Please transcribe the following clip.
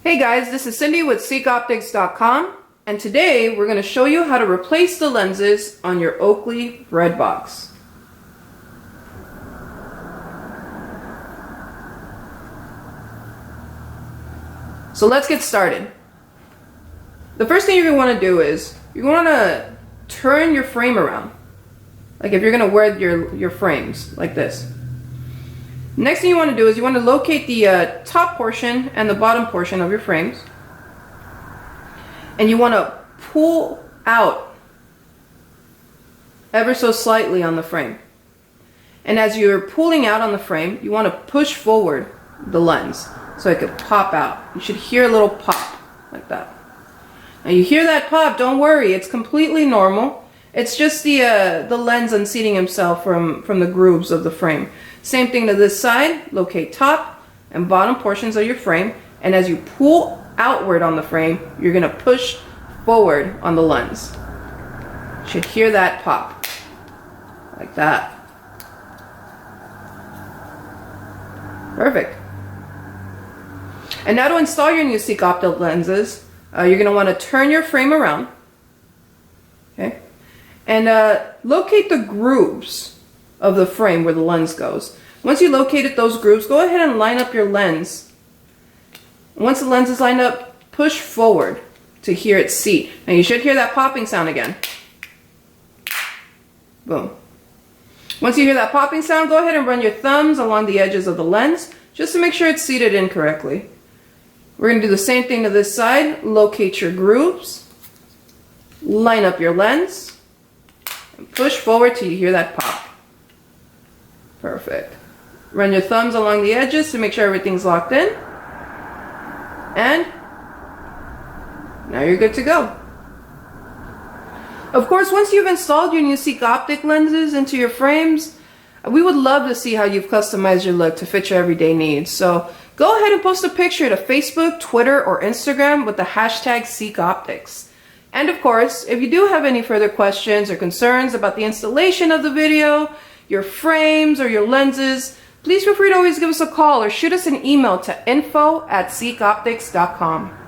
Hey guys, this is Cindy with SeekOptics.com, and today we're going to show you how to replace the lenses on your Oakley Breadbox. So let's get started. The first thing you're going to want to do is you're going to turn your frame around. Like if you're going to wear your frames like this. Next thing you want to do is you want to locate the top portion and the bottom portion of your frames, and you want to pull out ever so slightly on the frame. And as you're pulling out on the frame, you want to push forward the lens so it could pop out. You should hear a little pop like that. Now you hear that pop, don't worry, it's completely normal. It's just the lens unseating himself from the grooves of the frame. Same thing to this side. Locate top and bottom portions of your frame, and as you pull outward on the frame, you're going to push forward on the lens. You should hear that pop like that. Perfect. And now to install your new Seek Optic lenses, you're going to want to turn your frame around. Okay. And locate the grooves of the frame where the lens goes. Once you located those grooves, go ahead and line up your lens. Once the lens is lined up, push forward to hear it seat. Now you should hear that popping sound again. Boom. Once you hear that popping sound, go ahead and run your thumbs along the edges of the lens just to make sure it's seated in correctly. We're going to do the same thing to this side. Locate your grooves, line up your lens, and push forward till you hear that pop. Perfect. Run your thumbs along the edges to make sure everything's locked in. And now you're good to go. Of course, once you've installed your new Seek Optic lenses into your frames, we would love to see how you've customized your look to fit your everyday needs. So go ahead and post a picture to Facebook, Twitter, or Instagram with the hashtag SeekOptics. And of course, if you do have any further questions or concerns about the installation of the video, your frames, or your lenses, please feel free to always give us a call or shoot us an email to info@seekoptics.com.